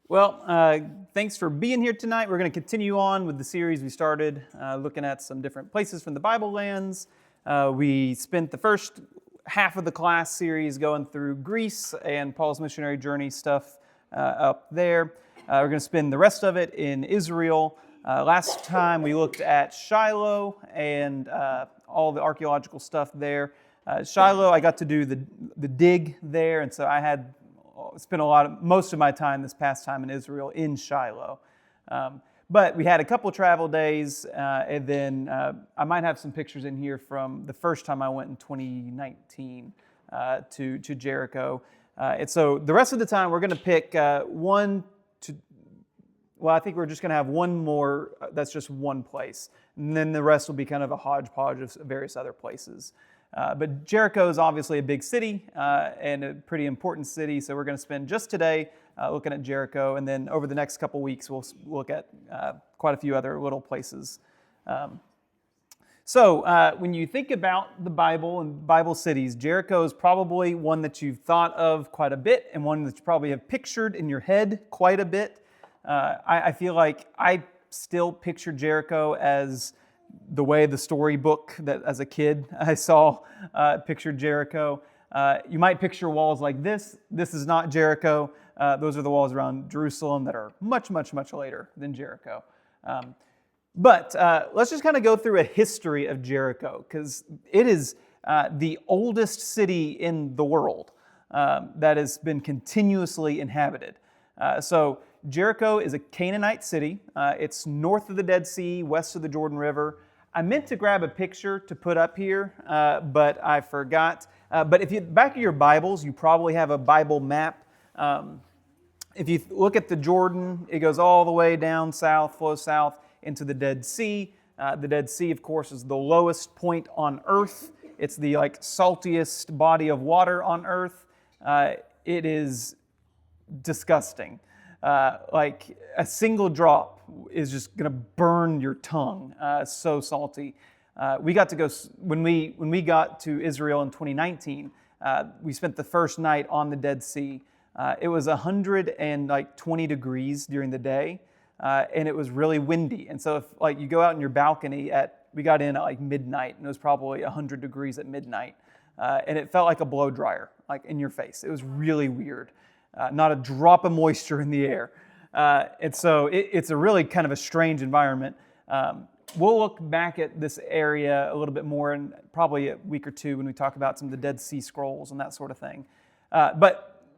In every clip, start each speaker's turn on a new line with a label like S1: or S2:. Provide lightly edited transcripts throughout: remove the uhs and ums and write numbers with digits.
S1: Thanks for being here tonight. We're going to continue on with the series we started, looking at some different places from the Bible lands. We spent the first half of the class series going through Greece and Paul's missionary journey stuff up there. We're going to spend the rest of it in Israel. Last time we looked at Shiloh and all the archaeological stuff there. Shiloh, I got to do the dig there, and so I had spent most of my time this past time in Israel in Shiloh. But we had a couple travel days, and then I might have some pictures in here from the first time I went in 2019 to Jericho. And so the rest of the time we're going to pick I think we're just going to have one more that's just one place. And then the rest will be kind of a hodgepodge of various other places. But Jericho is obviously a big city and a pretty important city, so we're going to spend just today looking at Jericho, and then over the next couple weeks we'll look at quite a few other little places. So when you think about the Bible and Bible cities, Jericho is probably one that you've thought of quite a bit and one that you probably have pictured in your head quite a bit. I feel like I still picture Jericho as the way the storybook that as a kid I saw pictured Jericho. You might picture walls like this. This is not Jericho. Those are the walls around Jerusalem that are much, much, much later than Jericho. But let's just kind of go through a history of Jericho, because it is the oldest city in the world that has been continuously inhabited. So Jericho is a Canaanite city. It's north of the Dead Sea, west of the Jordan River. I meant to grab a picture to put up here, but I forgot. But if you back of your Bibles, you probably have a Bible map. If you look at the Jordan, it goes all the way down south, flows south into the Dead Sea. The Dead Sea, of course, is the lowest point on earth. It's the saltiest body of water on earth. It is disgusting. Like a single drop is just going to burn your tongue. So salty. We got to go when we got to Israel in 2019. We spent the first night on the Dead Sea. It was 120 degrees during the day, and it was really windy. And so if you go out in your balcony we got in at midnight, and it was probably 100 degrees at midnight, and it felt like a blow dryer, in your face. It was really weird. Not a drop of moisture in the air. And so it's a really kind of a strange environment. We'll look back at this area a little bit more in probably a week or two when we talk about some of the Dead Sea Scrolls and that sort of thing.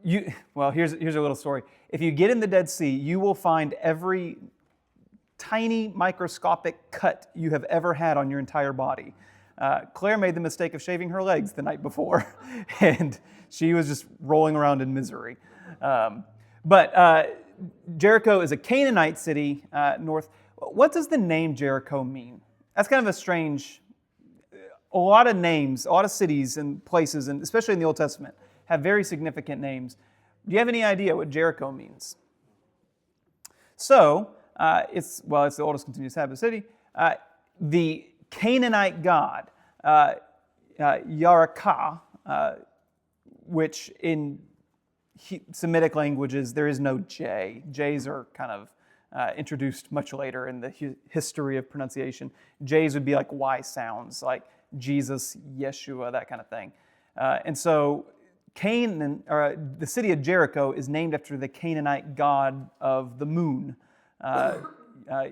S1: Here's a little story. If you get in the Dead Sea, you will find every tiny microscopic cut you have ever had on your entire body. Claire made the mistake of shaving her legs the night before, and she was just rolling around in misery. But Jericho is a Canaanite city north. What does the name Jericho mean? That's kind of a strange. A lot of names, a lot of cities and places, and especially in the Old Testament, have very significant names. Do you have any idea what Jericho means? So it's the oldest continuous habited city. The Canaanite god Jericho, which in Semitic languages, there is no J. J's are kind of introduced much later in the history of pronunciation. J's would be like Y sounds, like Jesus, Yeshua, that kind of thing. And so the city of Jericho is named after the Canaanite god of the moon,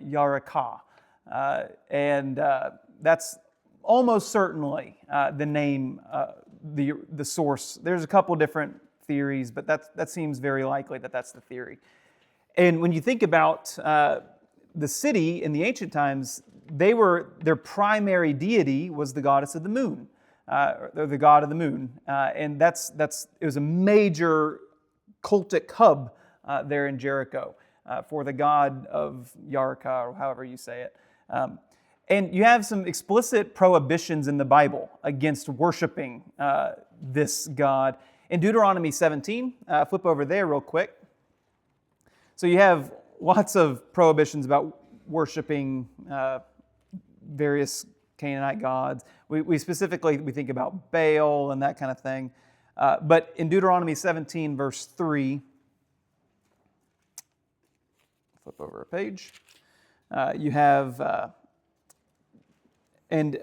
S1: Jericho. And that's almost certainly the name, the source. There's a couple different theories, but that seems very likely that that's the theory. And when you think about the city in the ancient times, their primary deity was the goddess of the moon, or the god of the moon, and it was a major cultic hub there in Jericho for the god of Jericho, or however you say it. And you have some explicit prohibitions in the Bible against worshiping this god. In Deuteronomy 17, flip over there real quick. So you have lots of prohibitions about worshiping various Canaanite gods. We specifically think about Baal and that kind of thing. But in Deuteronomy 17, verse 3, Flip over a page. You have, and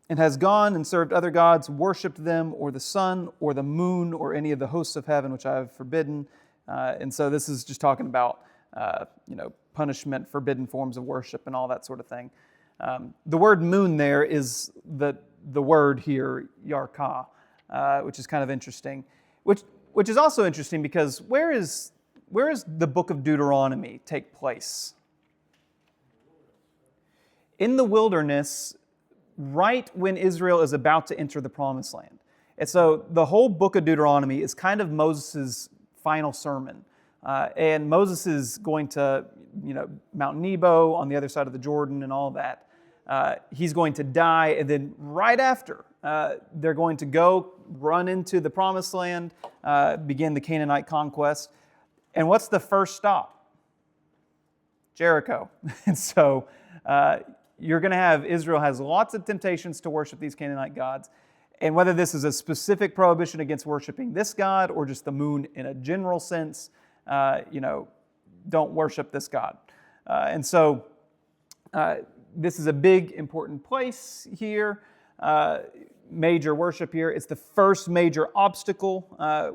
S1: has gone and served other gods, worshipped them, or the sun, or the moon, or any of the hosts of heaven, which I have forbidden. And so this is just talking about, punishment, forbidden forms of worship, and all that sort of thing. The word moon there is the word here, yarka, which is kind of interesting. Which is also interesting because where is the book of Deuteronomy take place? In the wilderness, right when Israel is about to enter the promised land. And so the whole book of Deuteronomy is kind of Moses' final sermon. And Moses is going to, Mount Nebo on the other side of the Jordan and all that. He's going to die, and then right after, they're going to go run into the promised land, begin the Canaanite conquest. And what's the first stop? Jericho. And so you're going to have, Israel has lots of temptations to worship these Canaanite gods. And whether this is a specific prohibition against worshiping this god or just the moon in a general sense, don't worship this god. And so this is a big, important place here, major worship here. It's the first major obstacle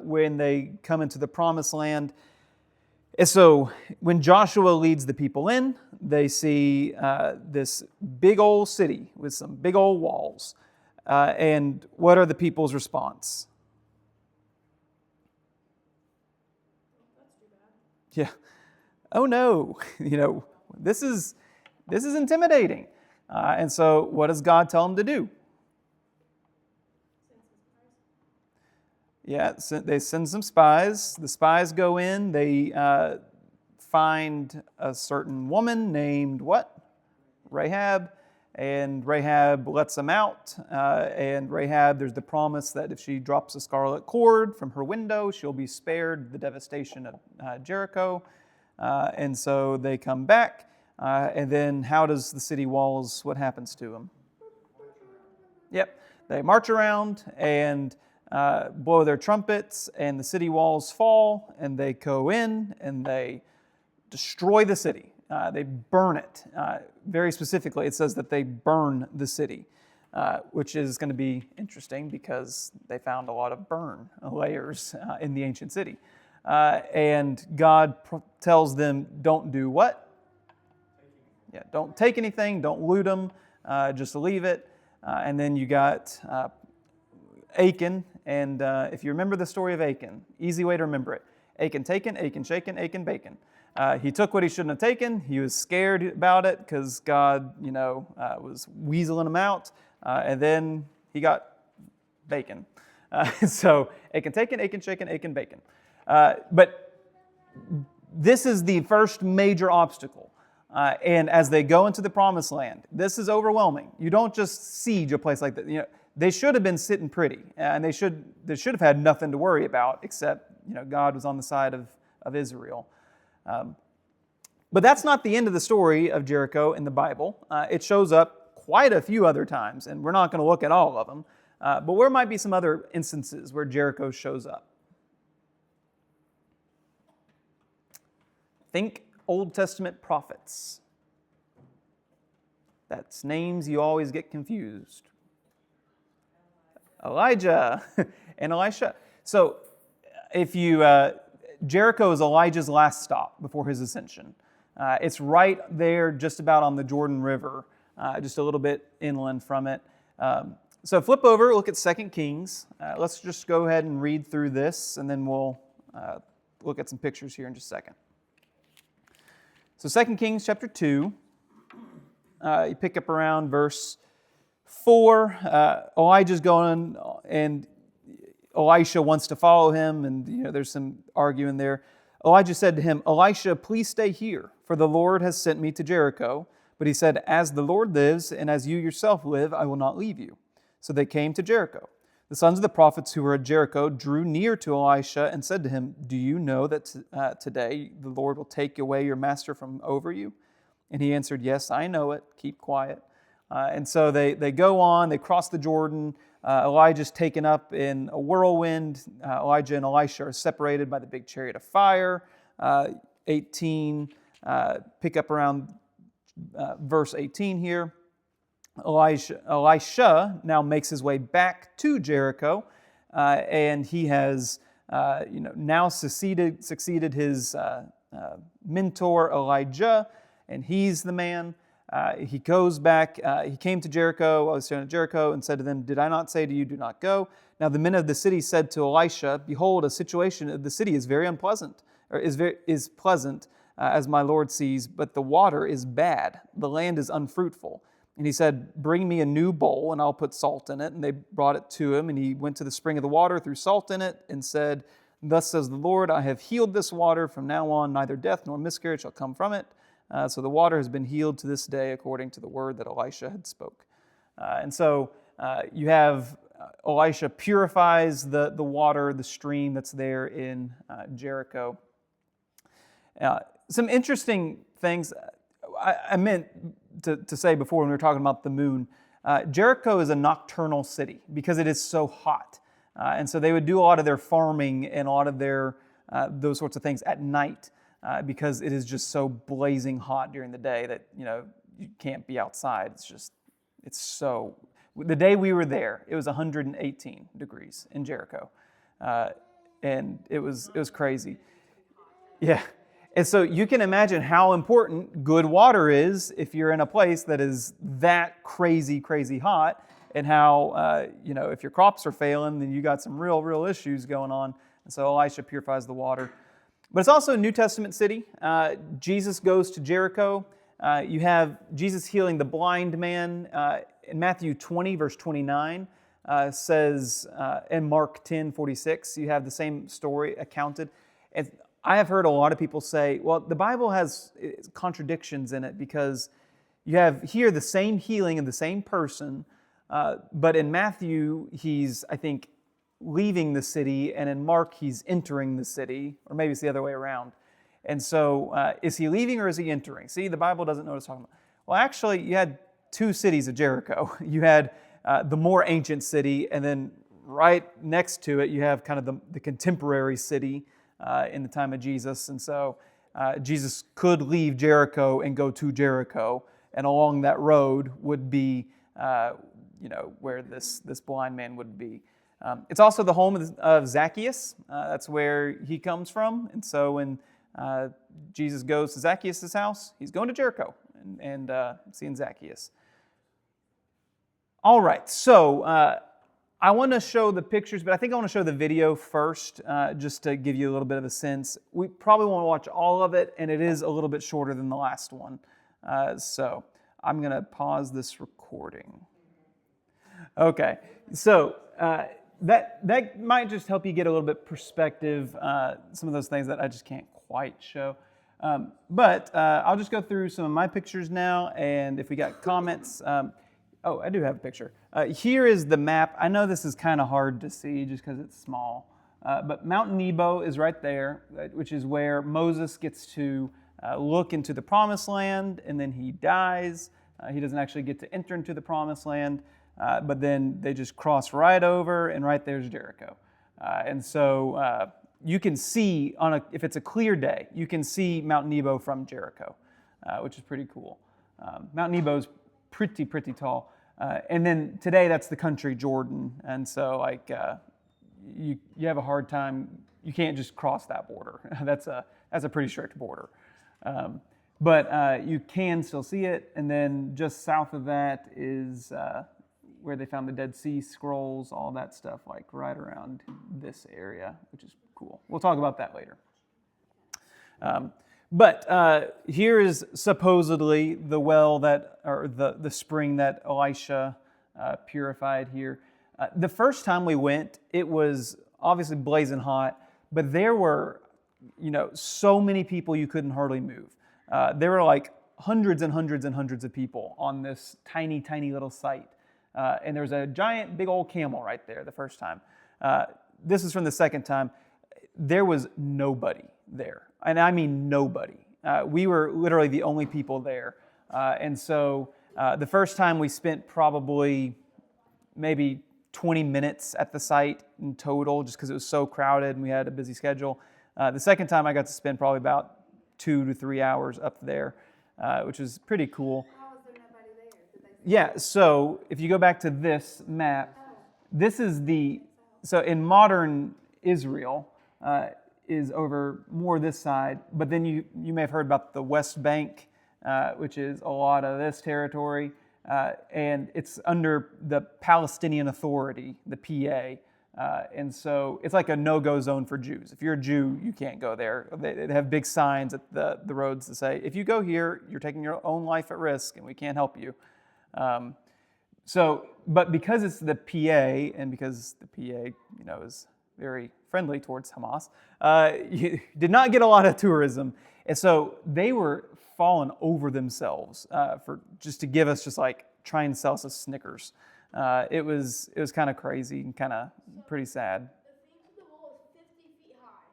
S1: when they come into the promised land. And so when Joshua leads the people in, they see this big old city with some big old walls. And what are the people's response? Yeah. Oh no, this is intimidating. And so what does God tell them to do? Yeah, they send some spies. The spies go in. They find a certain woman named what? Rahab. And Rahab lets them out. And Rahab, there's the promise that if she drops a scarlet cord from her window, she'll be spared the devastation of Jericho. And so they come back. And then how does the city walls, what happens to them? Yep, they march around and blow their trumpets, and the city walls fall, and they go in and they destroy the city. They burn it. Very specifically, it says that they burn the city, which is going to be interesting because they found a lot of burn layers in the ancient city. And God tells them, don't do what? Yeah, don't take anything, don't loot them, just leave it. And then you got Achan, and if you remember the story of Achan, easy way to remember it. Achan taken, Achan shaken, Achan bacon. He took what he shouldn't have taken. He was scared about it because God, was weaseling him out. And then he got bacon. So Achan taken, Achan shaken, Achan bacon. But this is the first major obstacle. And as they go into the promised land, this is overwhelming. You don't just siege a place like that. They should have been sitting pretty, and they should have had nothing to worry about except God was on the side of Israel. But that's not the end of the story of Jericho in the Bible. It shows up quite a few other times, and we're not going to look at all of them. But where might be some other instances where Jericho shows up? Think Old Testament prophets. That's names you always get confused. Elijah and Elisha. So if you, Jericho is Elijah's last stop before his ascension. It's right there just about on the Jordan River, just a little bit inland from it. So flip over, look at 2 Kings. Let's just go ahead and read through this, and then we'll look at some pictures here in just a second. So 2 Kings chapter 2, you pick up around verse 4. Elijah's going, and Elisha wants to follow him, and there's some arguing there. Elijah said to him, Elisha, please stay here, for the Lord has sent me to Jericho. But he said, as the Lord lives, and as you yourself live, I will not leave you. So they came to Jericho. The sons of the prophets who were at Jericho drew near to Elisha and said to him, do you know that today the Lord will take away your master from over you? And he answered, yes, I know it. Keep quiet. And so they go on, they cross the Jordan. Elijah's taken up in a whirlwind. Elijah and Elisha are separated by the big chariot of fire. 18, pick up around verse 18 here. Elisha now makes his way back to Jericho, and he has now succeeded his mentor Elijah, and he's the man. He goes back. He came to Jericho. I was staying at Jericho and said to them, "Did I not say to you, do not go?" Now the men of the city said to Elisha, "Behold, a situation of the city is very unpleasant, or is pleasant, as my Lord sees, but the water is bad. The land is unfruitful." And he said, "Bring me a new bowl, and I'll put salt in it." And they brought it to him, and he went to the spring of the water, threw salt in it, and said, "Thus says the Lord, I have healed this water. From now on, neither death nor miscarriage shall come from it." So the water has been healed to this day, according to the word that Elisha had spoke. And so you have Elisha purifies the water, the stream that's there in Jericho. Some interesting things I meant to say before when we were talking about the moon. Jericho is a nocturnal city because it is so hot. And so they would do a lot of their farming and a lot of their those sorts of things at night because it is just so blazing hot during the day that you can't be outside. It's so. The day we were there, it was 118 degrees in Jericho, and it was crazy. Yeah. And so you can imagine how important good water is if you're in a place that is that crazy, crazy hot, and how, if your crops are failing, then you got some real issues going on. And so Elisha purifies the water. But it's also a New Testament city. Jesus goes to Jericho. You have Jesus healing the blind man. In Matthew 20, verse 29, says, in Mark 10:46, you have the same story accounted. And I have heard a lot of people say, well, the Bible has contradictions in it because you have here the same healing of the same person, but in Matthew, he's, I think, leaving the city, and in Mark, he's entering the city, or maybe it's the other way around. And so, is he leaving or is he entering? See, the Bible doesn't know what it's talking about. Well, actually, you had two cities of Jericho. You had the more ancient city, and then right next to it, you have kind of the contemporary city, in the time of Jesus. And so Jesus could leave Jericho and go to Jericho, and along that road would be where this blind man would be. It's also the home of Zacchaeus. That's where he comes from. And so when Jesus goes to Zacchaeus' house, he's going to Jericho and seeing Zacchaeus. All right, so I want to show the pictures, but I think I want to show the video first, just to give you a little bit of a sense. We probably won't watch all of it, and it is a little bit shorter than the last one. So I'm going to pause this recording. Okay, so that might just help you get a little bit perspective, some of those things that I just can't quite show. But I'll just go through some of my pictures now, and if we got comments... Oh, I do have a picture. Here is the map. I know this is kind of hard to see just because it's small, but Mount Nebo is right there, which is where Moses gets to look into the Promised Land, and then he dies. He doesn't actually get to enter into the Promised Land, but then they just cross right over, and right there's Jericho. And so you can see, if it's a clear day, you can see Mount Nebo from Jericho, which is pretty cool. Mount Nebo is pretty tall. And then today that's the country Jordan. And so you have a hard time, you can't just cross that border. That's a pretty strict border. But you can still see it. And then just south of that is where they found the Dead Sea Scrolls, all that stuff, like right around this area, which is cool. We'll talk about that later. But here is supposedly the well or the spring that Elisha purified here. The first time we went, it was obviously blazing hot, but there were, so many people you couldn't hardly move. There were like hundreds and hundreds and hundreds of people on this tiny little site. And there was a giant, big old camel right there the first time. This is from the second time. There was nobody there. And I mean nobody. We were literally the only people there. And so the first time we spent probably maybe 20 minutes at the site in total, just because it was so crowded and we had a busy schedule. The second time I got to spend probably about 2 to 3 hours up there, which is pretty cool.
S2: How is there nobody there? Did they say
S1: Yeah, so if you go back to this map, this is so in modern Israel is over more this side, but then you may have heard about the West Bank, which is a lot of this territory, and it's under the Palestinian Authority, the PA. And so it's like a no-go zone for Jews. If you're a Jew, you can't go there. They have big signs at the roads that say, if you go here, you're taking your own life at risk and we can't help you. But because it's the PA and because the PA, is very friendly towards Hamas, you did not get a lot of tourism. And so they were falling over themselves for just to give us just like try and sell us a Snickers. It was kind of crazy and kind of pretty sad.
S2: the thing to the wall is 50 feet high?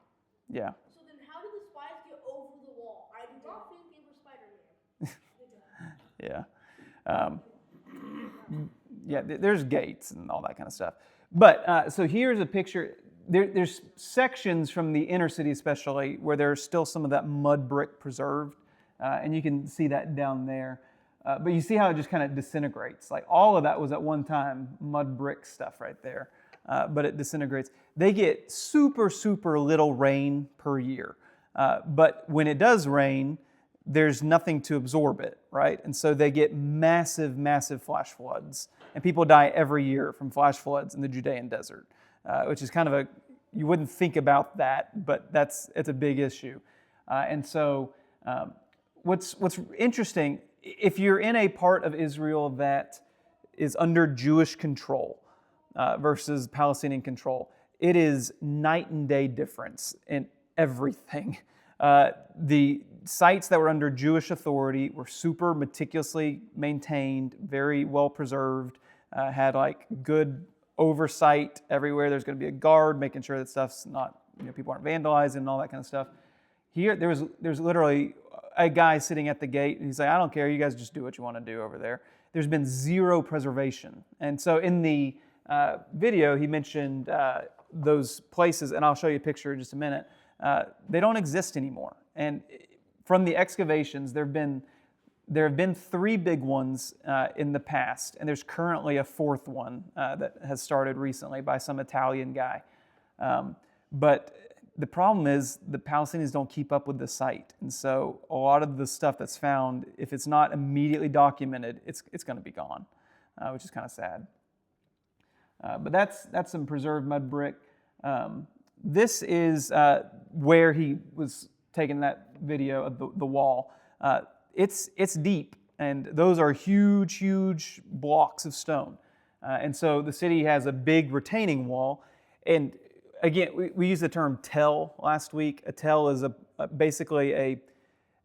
S1: Yeah.
S2: So then how did the spies get over the wall? I do not think they were Spider-Man.
S1: Yeah. There's gates and all that kind of stuff. But so here's a picture. There's sections from the inner city especially where there's still some of that mud brick preserved. And you can see that down there. But you see how it just kind of disintegrates. Like all of that was at one time mud brick stuff right there. But it disintegrates. They get super, super little rain per year. But when it does rain, there's nothing to absorb it, right? And so they get massive, massive flash floods. And people die every year from flash floods in the Judean desert, which is kind of you wouldn't think about that, but it's a big issue. And so what's interesting, if you're in a part of Israel that is under Jewish control versus Palestinian control, it is night and day difference in everything. The sites that were under Jewish authority were super meticulously maintained, very well preserved, had like good oversight everywhere. There's going to be a guard making sure that stuff's not, people aren't vandalizing and all that kind of stuff. Here, there's literally a guy sitting at the gate, and he's like, I don't care, you guys just do what you want to do over there. There's been zero preservation. And so in the video, he mentioned those places, and I'll show you a picture in just a minute. They don't exist anymore. And from the excavations, there have been 3 big ones in the past, and there's currently a 4th one that has started recently by some Italian guy. But the problem is the Palestinians don't keep up with the site. And so a lot of the stuff that's found, if it's not immediately documented, it's going to be gone, which is kind of sad. But that's some preserved mud brick. This is where he was taking that video of the wall. It's deep, and those are huge, huge blocks of stone. And so the city has a big retaining wall. And again, we used the term tell last week. A tell is basically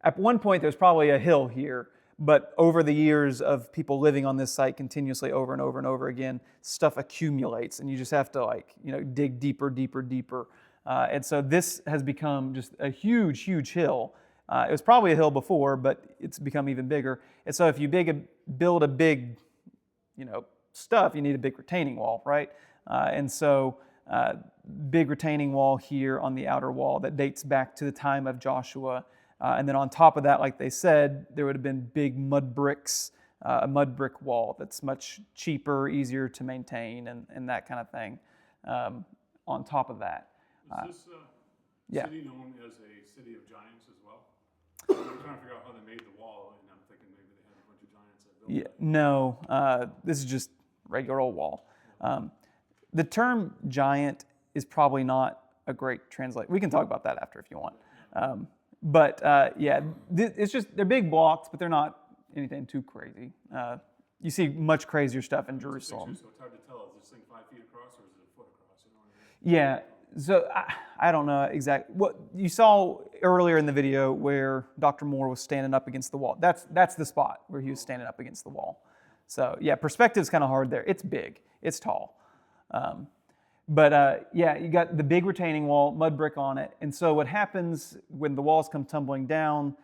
S1: at one point there's probably a hill here, but over the years of people living on this site continuously over and over and over again, stuff accumulates, and you just have to dig deeper, deeper, deeper. And so this has become just a huge, huge hill. It was probably a hill before, but it's become even bigger. And so if you build a big, stuff, you need a big retaining wall, right? And so big retaining wall here on the outer wall that dates back to the time of Joshua. And then on top of that, like they said, there would have been big mud bricks, a mud brick wall that's much cheaper, easier to maintain, and that kind of thing on top of that.
S3: Is this city known as a city of giants as well? I'm trying to figure out how they made the wall, and I'm thinking maybe they had a bunch of giants that built it.
S1: No, this is just regular old wall. The term giant is probably not a great translation. We can talk about that after if you want. It's just, they're big blocks, but they're not anything too crazy. You see much crazier stuff in Jerusalem.
S3: So it's hard to tell. Is this thing 5 feet across or is it a foot across? You know what I mean?
S1: Yeah, so I don't know exactly. What you saw earlier in the video where Dr. Moore was standing up against the wall, that's the spot where he was standing up against the wall. So yeah, perspective's kind of hard there. It's big, it's tall. You got the big retaining wall, mud brick on it. And so what happens when the walls come tumbling down,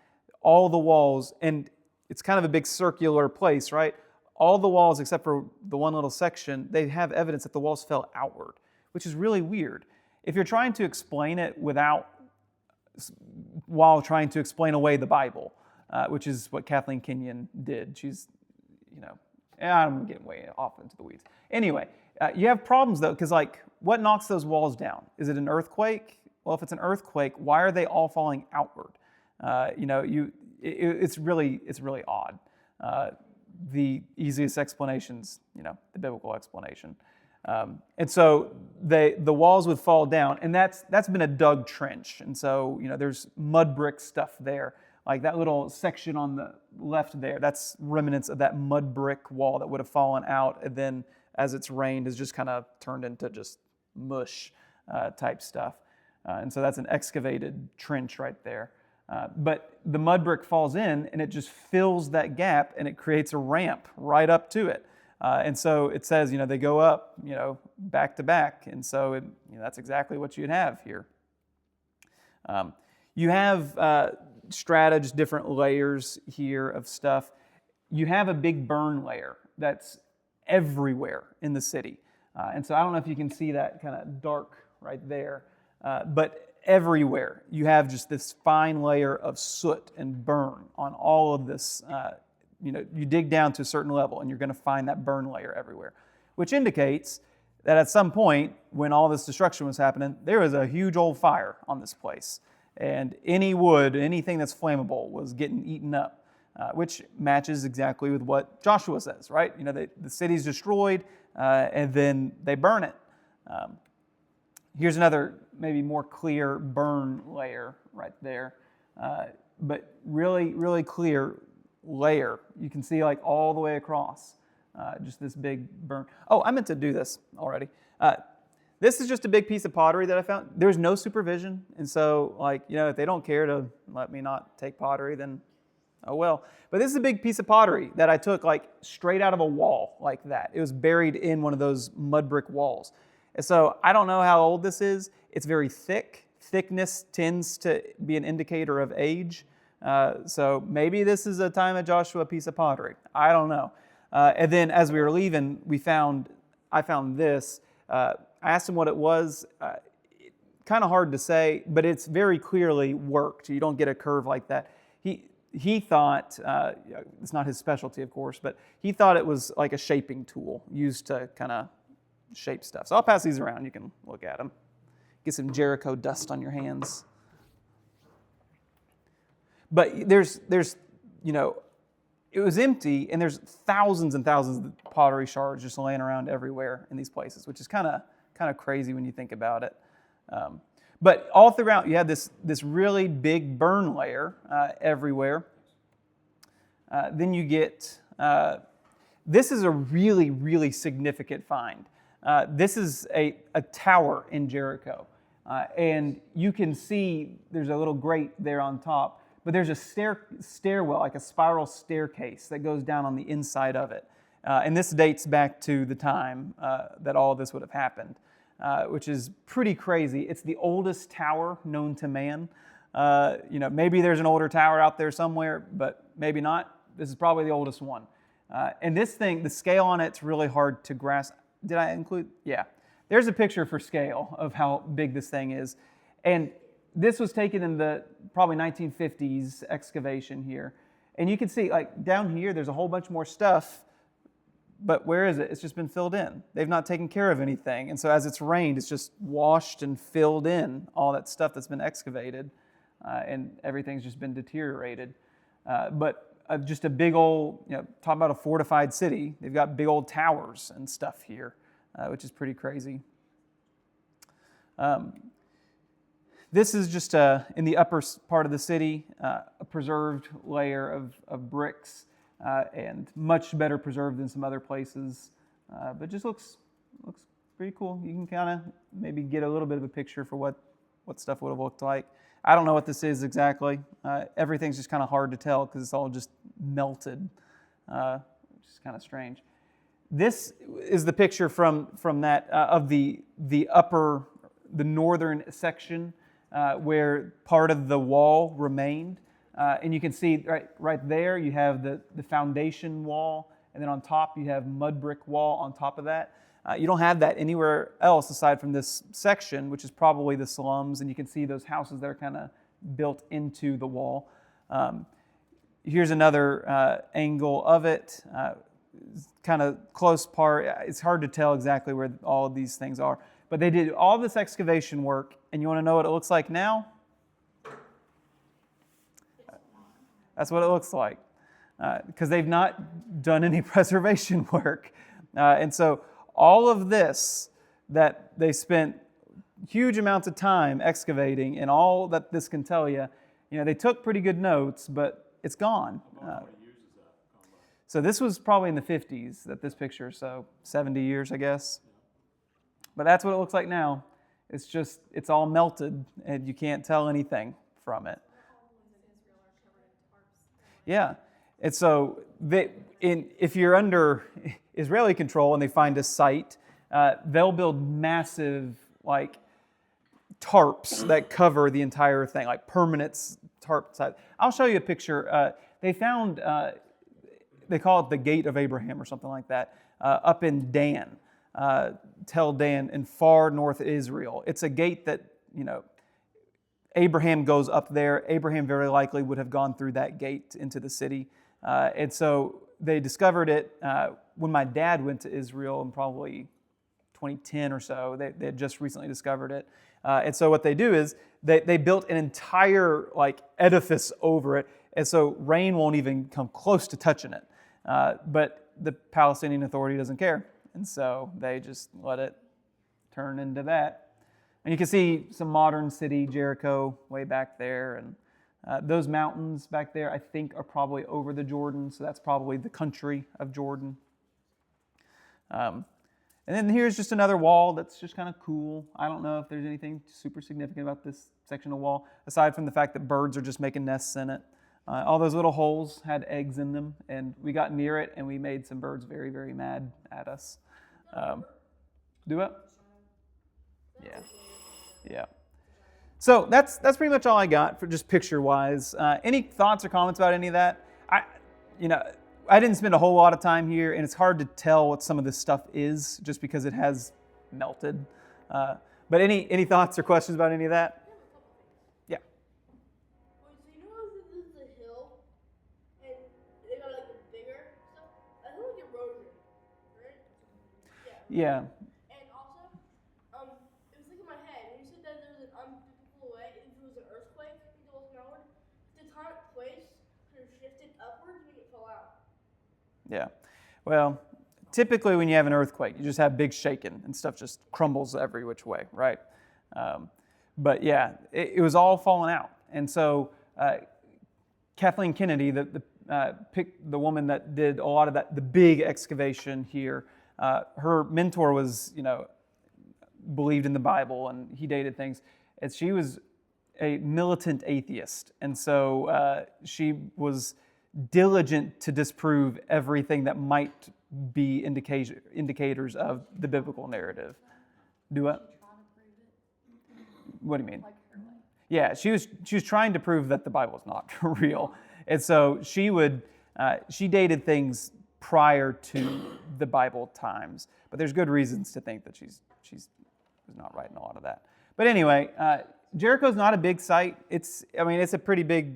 S1: all the walls, and it's kind of a big circular place, right? All the walls except for the one little section, they have evidence that the walls fell outward, which is really weird. If you're trying to explain it without while trying to explain away the Bible, which is what Kathleen Kenyon did. She's, I'm getting way off into the weeds. Anyway, you have problems though, because what knocks those walls down? Is it an earthquake? Well, if it's an earthquake, why are they all falling outward? It's really odd. The easiest explanation's, the biblical explanation. And so the walls would fall down, and that's been a dug trench. And so, there's mud brick stuff there. Like that little section on the left there, that's remnants of that mud brick wall that would have fallen out, and then as it's rained, has just kind of turned into just mush type stuff. And so that's an excavated trench right there. But the mud brick falls in, and it just fills that gap, and it creates a ramp right up to it. And so it says, they go up, back to back. And so that's exactly what you'd have here. You have strata, just different layers here of stuff. You have a big burn layer that's everywhere in the city. And so I don't know if you can see that kind of dark right there, but everywhere you have just this fine layer of soot and burn on all of this. You dig down to a certain level and you're going to find that burn layer everywhere, which indicates that at some point when all this destruction was happening, there was a huge old fire on this place. And any wood, anything that's flammable was getting eaten up, which matches exactly with what Joshua says, right? The city's destroyed and then they burn it. Here's another maybe more clear burn layer right there, but really, really clear layer. You can see all the way across, just this big burn. Oh, I meant to do this already. This is just a big piece of pottery that I found. There's no supervision, and so if they don't care to let me not take pottery, then oh well. But this is a big piece of pottery that I took straight out of a wall like that. It was buried in one of those mud brick walls. And so I don't know how old this is. It's very thick. Thickness tends to be an indicator of age. So maybe this is a time of Joshua piece of pottery. I don't know. And then as we were leaving, I found this. I asked him what it was. Kind of hard to say, but it's very clearly worked. You don't get a curve like that. He thought, it's not his specialty, of course, but he thought it was like a shaping tool used to kind of shape stuff. So I'll pass these around. You can look at them. Get some Jericho dust on your hands. But there's it was empty, and there's thousands and thousands of pottery shards just laying around everywhere in these places, which is kind of crazy when you think about it. But all throughout, you had this really big burn layer everywhere. Then you get, this is a really, really significant find. This is a tower in Jericho. And you can see there's a little grate there on top, but there's a stairwell, like a spiral staircase that goes down on the inside of it. And this dates back to the time that all this would have happened, which is pretty crazy. It's the oldest tower known to man. Maybe there's an older tower out there somewhere, but maybe not. This is probably the oldest one. And this thing, the scale on it's really hard to grasp. Did I include? Yeah. There's a picture for scale of how big this thing is. And this was taken in the probably 1950s excavation here. And you can see down here, there's a whole bunch more stuff. But where is it? It's just been filled in. They've not taken care of anything. And so as it's rained, it's just washed and filled in all that stuff that's been excavated. And everything's just been deteriorated. But just a big old, talk about a fortified city. They've got big old towers and stuff here, which is pretty crazy. This is just in the upper part of the city, a preserved layer of bricks. And much better preserved than some other places, but just looks pretty cool. You can kind of maybe get a little bit of a picture for what stuff would have looked like. I don't know what this is exactly. Everything's just kind of hard to tell because it's all just melted, which is kind of strange. This is the picture from that of the northern section where part of the wall remained. And you can see right there, you have the foundation wall, and then on top you have mud brick wall on top of that. You don't have that anywhere else aside from this section, which is probably the slums, and you can see those houses that are kind of built into the wall. Here's another angle of it. Kind of close part. It's hard to tell exactly where all of these things are. But they did all this excavation work, and you want to know what it looks like now? That's what it looks like. Because they've not done any preservation work. And so all of this that they spent huge amounts of time excavating, and all that this can tell you, they took pretty good notes, but it's gone. So this was probably in the 50s that this picture, so 70 years, I guess. But that's what it looks like now. It's all melted, and you can't tell anything from it. Yeah. And so if you're under Israeli control and they find a site, they'll build massive, tarps that cover the entire thing, like permanent tarp sites. I'll show you a picture. They found, they call it the Gate of Abraham or something like that, up in Dan, Tel Dan, in far north Israel. It's a gate that, Abraham goes up there. Abraham very likely would have gone through that gate into the city. And so they discovered it when my dad went to Israel in probably 2010 or so. They had just recently discovered it. And so what they do is they built an entire edifice over it. And so rain won't even come close to touching it. But the Palestinian Authority doesn't care. And so they just let it turn into that. And you can see some modern city, Jericho, way back there. And those mountains back there, I think, are probably over the Jordan. So that's probably the country of Jordan. And then here's just another wall that's just kind of cool. I don't know if there's anything super significant about this section of wall, aside from the fact that birds are just making nests in it. All those little holes had eggs in them, and we got near it, and we made some birds very, very mad at us. Do it? Yeah. Yeah. So that's pretty much all I got for just picture-wise. Any thoughts or comments about any of that? I didn't spend a whole lot of time here, and it's hard to tell what some of this stuff is just because it has melted. But any thoughts or questions about any of that? Yeah.
S2: Wait, so this is a hill, and they got the bigger stuff? I think erosion, right?
S1: Yeah.
S2: And also, it was in my head. When you said that there was an unbiblical way, if it was an earthquake, it goes downward, the tectonic plates could have shifted upward to make it fall out.
S1: Yeah. Well, typically when you have an earthquake, you just have big shaking and stuff just crumbles every which way, right? But yeah, it was all falling out. And so Kathleen Kennedy, the woman that did a lot of that, the big excavation here, her mentor was, believed in the Bible and he dated things. And she was a militant atheist. And so she was diligent to disprove everything that might be indicators of the biblical narrative. Do what? What do you mean? Yeah, she was trying to prove that the Bible is not real. And so she dated things prior to the Bible times. But there's good reasons to think that she's not right in a lot of that. But anyway, Jericho's not a big site. It's a pretty big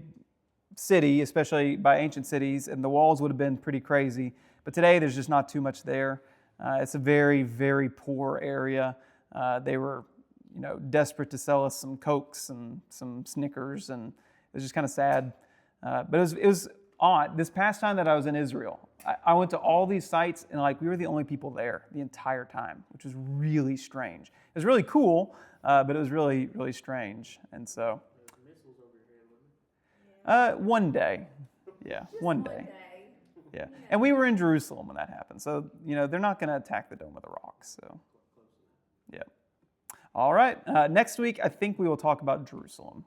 S1: city, especially by ancient cities, and the walls would have been pretty crazy. But today, there's just not too much there. It's a very, very poor area. They were, desperate to sell us some Cokes and some Snickers, and it was just kind of sad. But it was odd. This past time that I was in Israel, I went to all these sites, and we were the only people there the entire time, which was really strange. It was really cool, but it was really, really strange. And so, one day, yeah, one day. Yeah, and we were in Jerusalem when that happened, so they're not going to attack the Dome of the Rock. So, yeah. All right. Next week, I think we will talk about Jerusalem.